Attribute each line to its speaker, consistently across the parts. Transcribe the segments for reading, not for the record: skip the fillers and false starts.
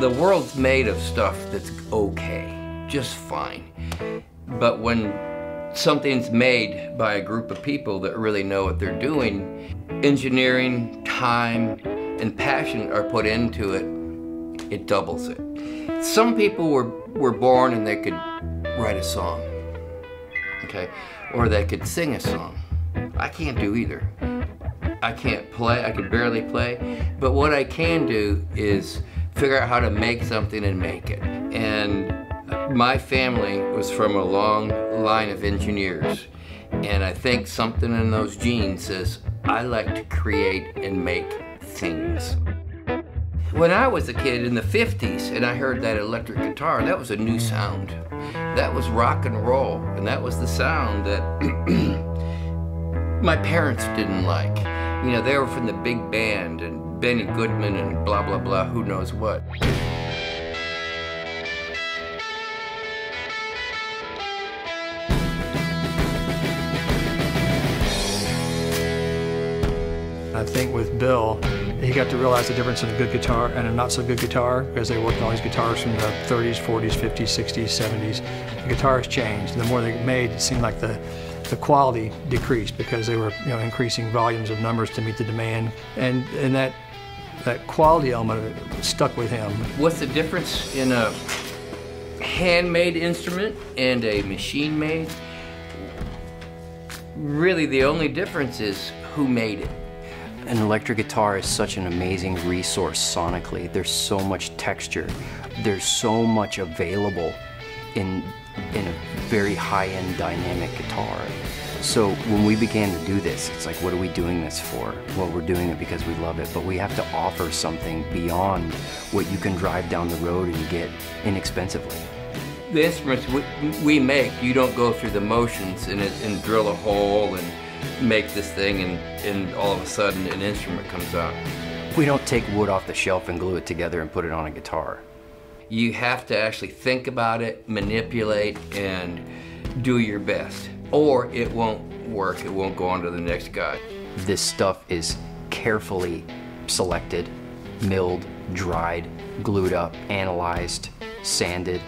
Speaker 1: The world's made of stuff that's okay, just fine. But when something's made by a group of people that really know what they're doing, engineering, time, and passion are put into it, it doubles it. Some people were born and they could write a song, okay? Or they could sing a song. I can't do either. I can't play, I could barely play, but what I can do is figure out how to make something and make it. And my family was from a long line of engineers, and I think something in those genes says, I like to create and make things. When I was a kid in the 50s and I heard that electric guitar, that was a new sound. That was rock and roll, and that was the sound that my parents didn't like. You know, they were from the big band and Benny Goodman and blah, blah, blah, who knows what.
Speaker 2: I think with Bill, he got to realize the difference in a good guitar and a not so good guitar, because they worked on all these guitars from the 30s, 40s, 50s, 60s, 70s. The guitar has changed, and the more they made, it seemed like the quality decreased because they were, you know, increasing volumes of numbers to meet the demand, and that quality element stuck with him.
Speaker 1: What's the difference in a handmade instrument and a machine-made? Really, the only difference is who made it.
Speaker 3: An electric guitar is such an amazing resource sonically. There's so much texture. There's so much available in a very high-end dynamic guitar. So when we began to do this, it's like, what are we doing this for? Well, we're doing it because we love it, but we have to offer something beyond what you can drive down the road and get inexpensively.
Speaker 1: The instruments we make, you don't go through the motions and drill a hole and make this thing and all of a sudden an instrument comes out.
Speaker 3: We don't take wood off the shelf and glue it together and put it on a guitar.
Speaker 1: You have to actually think about it, manipulate, and do your best. Or it won't work, it won't go on to the next guy.
Speaker 3: This stuff is carefully selected, milled, dried, glued up, analyzed, sanded,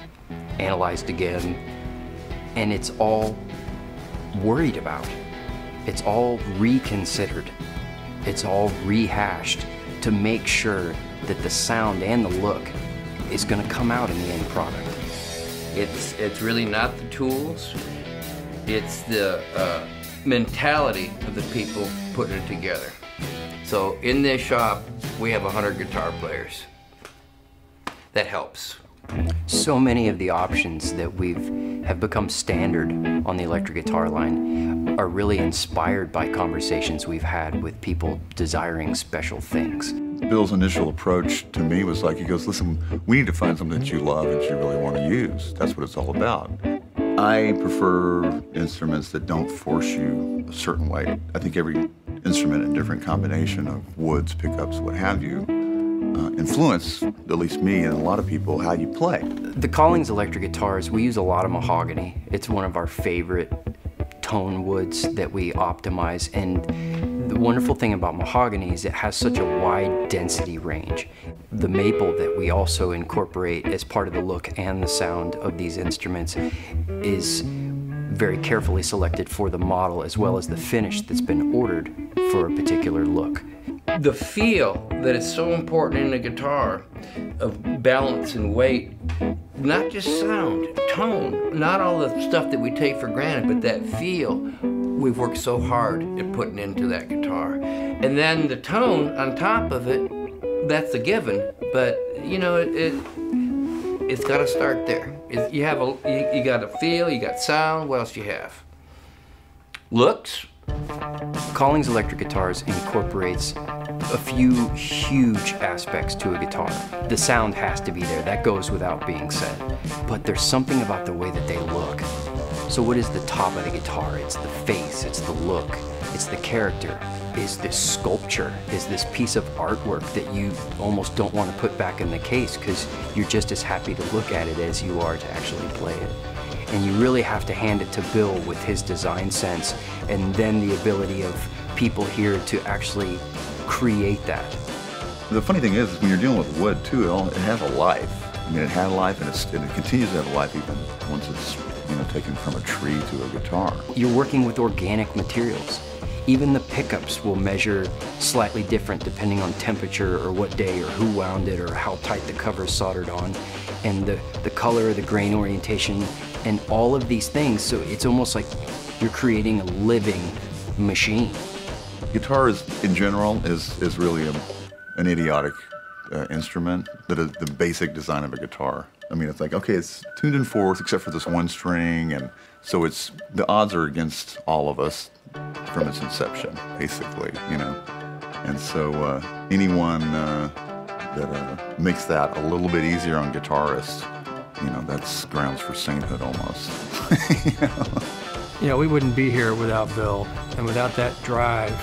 Speaker 3: analyzed again, and it's all worried about. It's all reconsidered. It's all rehashed to make sure that the sound and the look is going to come out in the end product.
Speaker 1: It's really not the tools, it's the mentality of the people putting it together. So in this shop, we have 100 guitar players. That helps.
Speaker 3: So many of the options that have become standard on the electric guitar line are really inspired by conversations we've had with people desiring special things.
Speaker 4: Bill's initial approach to me was like, he goes, listen, we need to find something that you love and you really want to use. That's what it's all about. I prefer instruments that don't force you a certain way. I think every instrument in different combination of woods, pickups, what have you, influence, at least me and a lot of people, how you play.
Speaker 3: The Collings electric guitars, we use a lot of mahogany. It's one of our favorite tone woods that we optimize, and the wonderful thing about mahogany is it has such a wide density range. The maple that we also incorporate as part of the look and the sound of these instruments is very carefully selected for the model as well as the finish that's been ordered for a particular look.
Speaker 1: The feel that is so important in a guitar of balance and weight, not just sound, tone, not all the stuff that we take for granted, but that feel we've worked so hard at putting into that guitar. And then the tone on top of it, that's a given, but you know, it's got to start there. You got a feel, you got sound, what else do you have? Looks.
Speaker 3: Collings electric guitars incorporates a few huge aspects to a guitar. The sound has to be there, that goes without being said. But there's something about the way that they look. So what is the top of the guitar? It's the face, it's the look, it's the character. Is this sculpture? Is this piece of artwork that you almost don't want to put back in the case because you're just as happy to look at it as you are to actually play it? And you really have to hand it to Bill with his design sense and then the ability of people here to actually create that.
Speaker 4: The funny thing is when you're dealing with wood too, it has a life. I mean, it had a life, and it continues to have a life even once it's, you know, taken from a tree to a guitar.
Speaker 3: You're working with organic materials. Even the pickups will measure slightly different depending on temperature or what day or who wound it or how tight the cover is soldered on, and the color, the grain orientation, and all of these things. So it's almost like you're creating a living machine.
Speaker 4: Guitar in general is really an idiotic instrument. That is the basic design of a guitar. I mean, it's like, okay, it's tuned in fourth except for this one string, and so the odds are against all of us from its inception, basically, you know. And so anyone that makes that a little bit easier on guitarists, you know, that's grounds for sainthood almost.
Speaker 2: You know, we wouldn't be here without Bill, and without that drive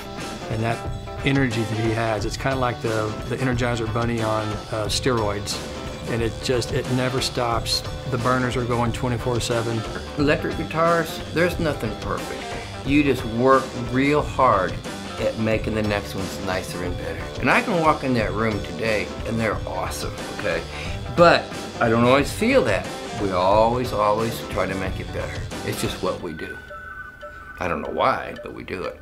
Speaker 2: and that energy that he has. It's kind of like the Energizer Bunny on steroids, and it never stops. The burners are going 24/7.
Speaker 1: Electric guitars, there's nothing perfect. You just work real hard at making the next ones nicer and better. And I can walk in that room today and they're awesome, okay? But I don't always feel that. We always try to make it better. It's just what we do. I don't know why, but we do it.